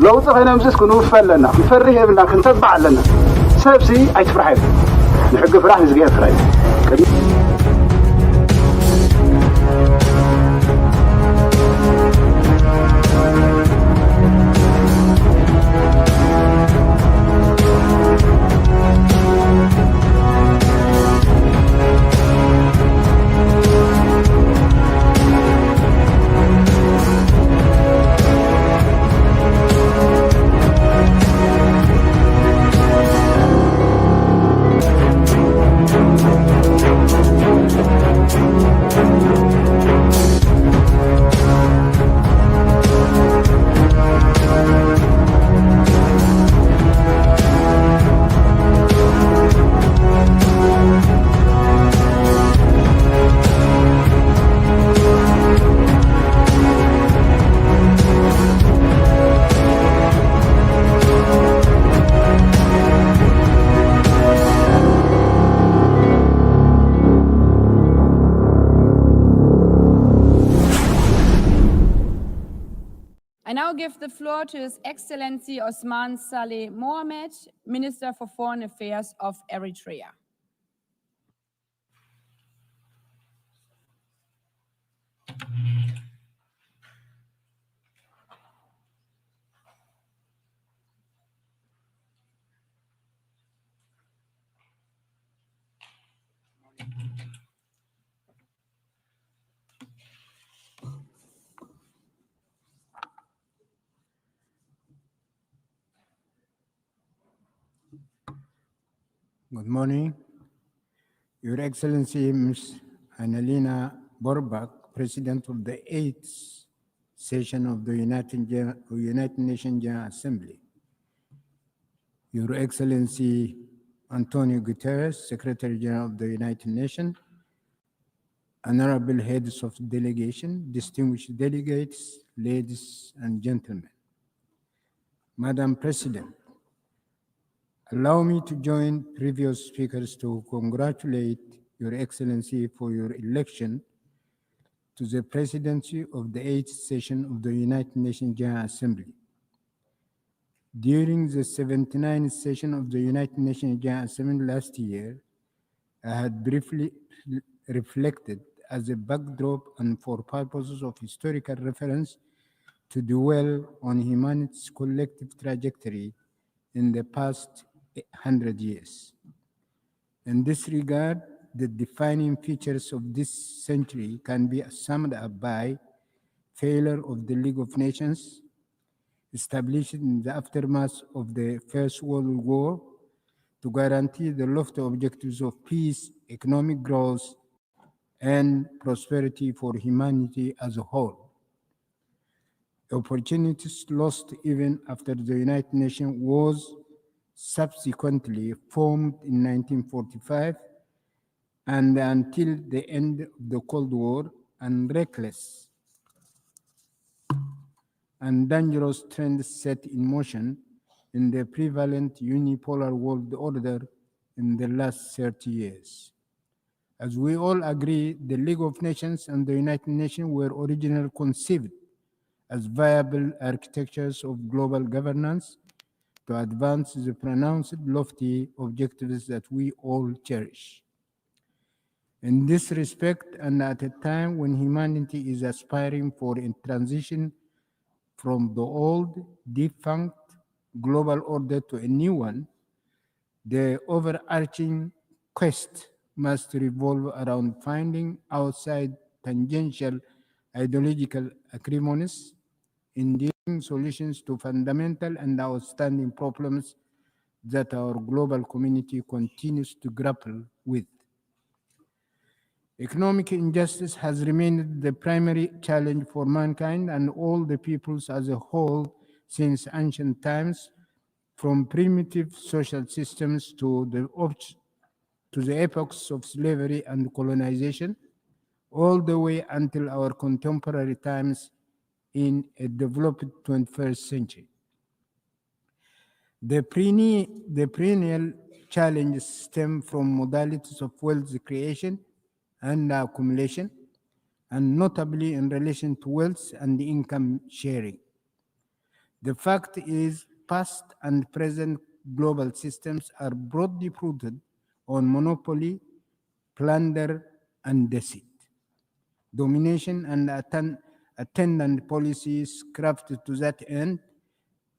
لو تخينا مزيس كنو فلنا نفريه بنا كنتبع لنا سبسي أي تفرحي نحق فرح نزقيها فرحي. I now give the floor to His Excellency Osman Saleh Mohammed, Minister for Foreign Affairs of Eritrea. Good morning. Your Excellency, Ms. Annalena Borbak, President of the 8th session of the United Nations General Assembly. Your Excellency, Antonio Guterres, Secretary General of the United Nations, honorable heads of delegation, distinguished delegates, ladies and gentlemen. Madam President, allow me to join previous speakers to congratulate Your Excellency for your election to the presidency of the 8th session of the United Nations General Assembly. During the 79th session of the United Nations General Assembly last year, I had briefly reflected as a backdrop and for purposes of historical reference to dwell on humanity's collective trajectory in the past 100 years. In this regard, the defining features of this century can be summed up by failure of the League of Nations, established in the aftermath of the First World War to guarantee the lofty objectives of peace, economic growth, and prosperity for humanity as a whole. Opportunities lost even after the United Nations was subsequently formed in 1945 and until the end of the Cold War, and reckless and dangerous trends set in motion in the prevalent unipolar world order in the last 30 years. As we all agree, the League of Nations and the United Nations were originally conceived as viable architectures of global governance to advance the pronounced lofty objectives that we all cherish. In this respect, and at a time when humanity is aspiring for a transition from the old, defunct global order to a new one, the overarching quest must revolve around finding outside tangential ideological acrimonies, enduring solutions to fundamental and outstanding problems that our global community continues to grapple with. Economic injustice has remained the primary challenge for mankind and all the peoples as a whole since ancient times, from primitive social systems to the epochs of slavery and colonization, all the way until our contemporary times in a developed 21st century. The perennial challenges stem from modalities of wealth creation and accumulation, and notably in relation to wealth and income sharing. The fact is, past and present global systems are broadly rooted on monopoly, plunder, and deceit. Domination and attendant policies crafted to that end,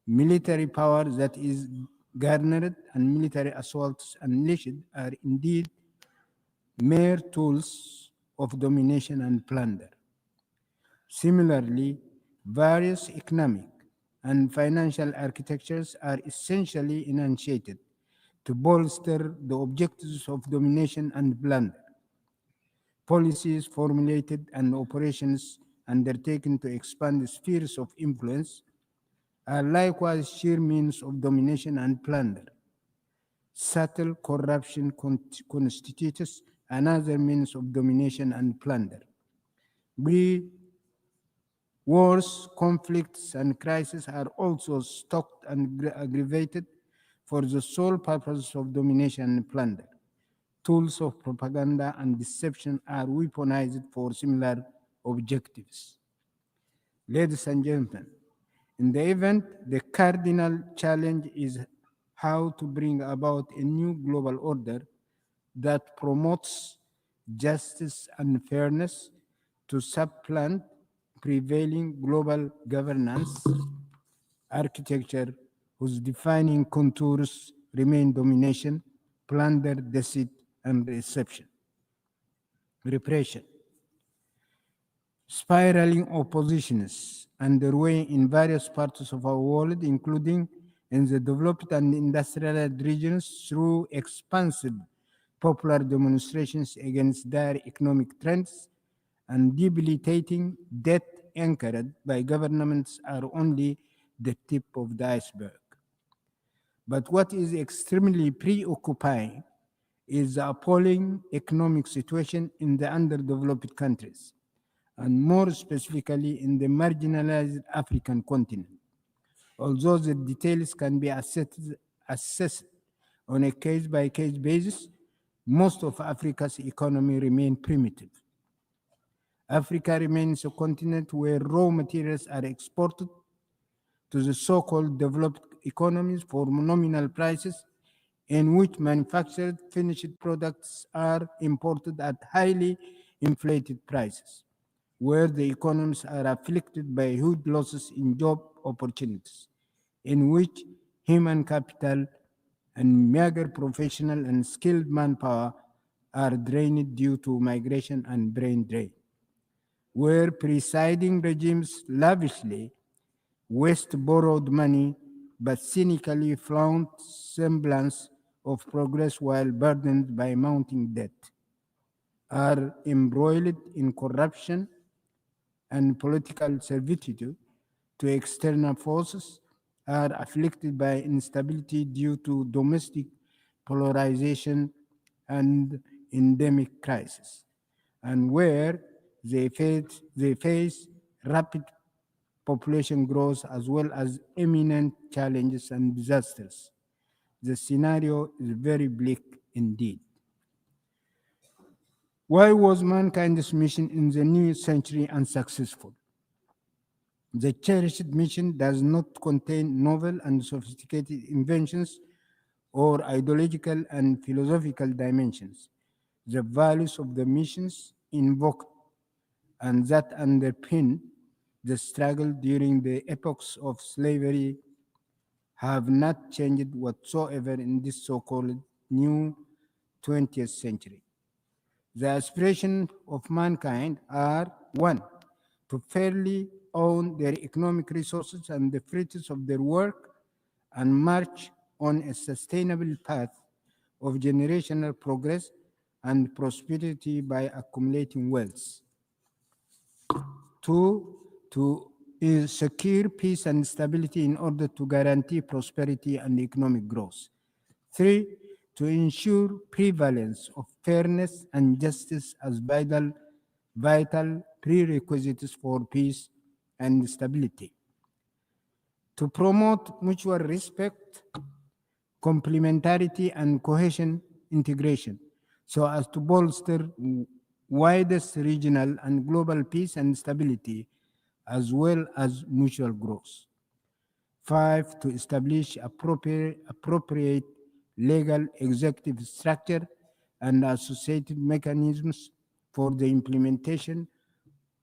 military power that is garnered, and military assaults unleashed are indeed mere tools of domination and plunder. Similarly, various economic and financial architectures are essentially enunciated to bolster the objectives of domination and plunder. Policies formulated and operations undertaken to expand the spheres of influence are likewise sheer means of domination and plunder. Subtle corruption constitutes another means of domination and plunder. We Wars, conflicts, and crises are also stoked and aggravated for the sole purpose of domination and plunder. Tools of propaganda and deception are weaponized for similar objectives. Ladies and gentlemen, in the event, the cardinal challenge is how to bring about a new global order that promotes justice and fairness to supplant prevailing global governance architecture whose defining contours remain domination, plunder, deceit, and repression. Spiraling oppositions underway in various parts of our world, including in the developed and industrialized regions, through expansive popular demonstrations against dire economic trends and debilitating debt anchored by governments are only the tip of the iceberg. But what is extremely preoccupying is the appalling economic situation in the underdeveloped countries, and more specifically in the marginalized African continent. Although the details can be assessed on a case-by-case basis, most of Africa's economy remain primitive. Africa remains a continent where raw materials are exported to the so-called developed economies for nominal prices, in which manufactured finished products are imported at highly inflated prices, where the economies are afflicted by huge losses in job opportunities, in which human capital and meager professional and skilled manpower are drained due to migration and brain drain, where presiding regimes lavishly waste borrowed money but cynically flaunt semblance of progress while burdened by mounting debt, are embroiled in corruption and political servitude to external forces, are afflicted by instability due to domestic polarization and endemic crisis, and where they face rapid population growth as well as imminent challenges and disasters. The scenario is very bleak indeed. Why was mankind's mission in the new century unsuccessful? The cherished mission does not contain novel and sophisticated inventions or ideological and philosophical dimensions. The values of the missions invoked and that underpin the struggle during the epochs of slavery have not changed whatsoever in this so-called new 20th century. The aspirations of mankind are one, to fairly own their economic resources and the fruits of their work and march on a sustainable path of generational progress and prosperity by accumulating wealth. Two, to secure peace and stability in order to guarantee prosperity and economic growth. Three, to ensure prevalence of fairness and justice as vital prerequisites for peace and stability. To promote mutual respect, complementarity, and cohesion integration, so as to bolster widest regional and global peace and stability, as well as mutual growth. 5, to establish appropriate legal executive structure and associated mechanisms for the implementation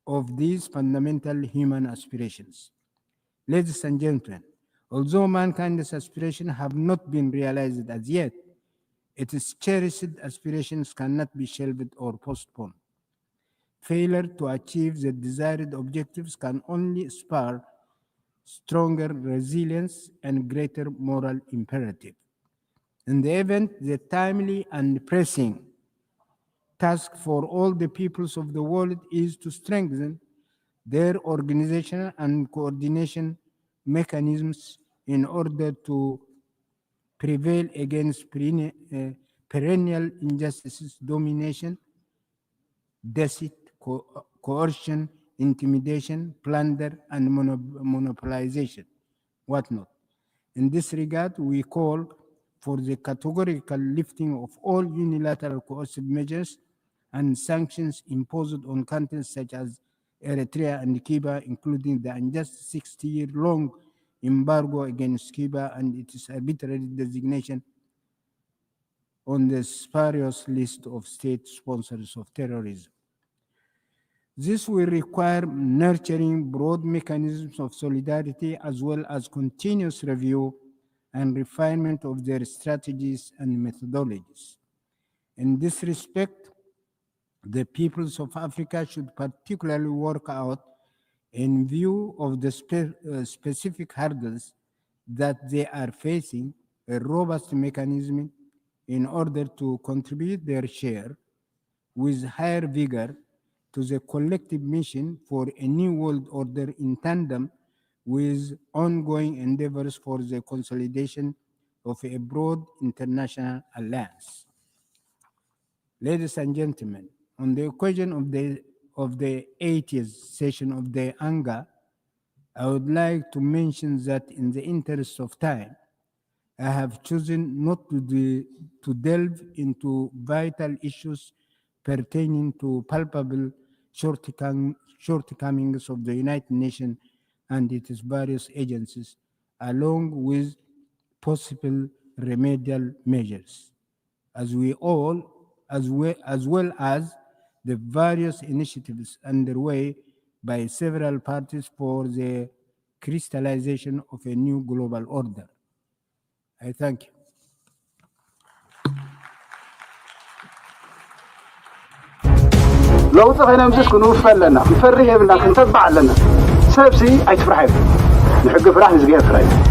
of these fundamental human aspirations. Ladies and gentlemen, although mankind's aspirations have not been realized as yet, its cherished aspirations cannot be shelved or postponed. Failure to achieve the desired objectives can only spur stronger resilience and greater moral imperative. In the event, the timely and pressing task for all the peoples of the world is to strengthen their organizational and coordination mechanisms in order to prevail against perennial injustices, domination, deceit, coercion, intimidation, plunder, and monopolization, whatnot. In this regard, we call for the categorical lifting of all unilateral coercive measures and sanctions imposed on countries such as Eritrea and Cuba, including the unjust 60-year-long embargo against Cuba and its arbitrary designation on the spurious list of state sponsors of terrorism. This will require nurturing broad mechanisms of solidarity as well as continuous review and refinement of their strategies and methodologies. In this respect, the peoples of Africa should particularly work out, in view of the specific hurdles that they are facing, a robust mechanism in order to contribute their share with higher vigor to the collective mission for a new world order in tandem with ongoing endeavors for the consolidation of a broad international alliance. Ladies and gentlemen, on the occasion of the 80th session of the UNGA, I would like to mention that in the interest of time, I have chosen not to delve into vital issues pertaining to palpable shortcomings of the United Nations and its various agencies, along with possible remedial measures, as well as the various initiatives underway by several parties for the crystallization of a new global order. I thank you. لو تغينا مسكن وفلنا نفرح بنا كنتبع لنا سبسي أي تفرح نحق فرح نزقيها فرح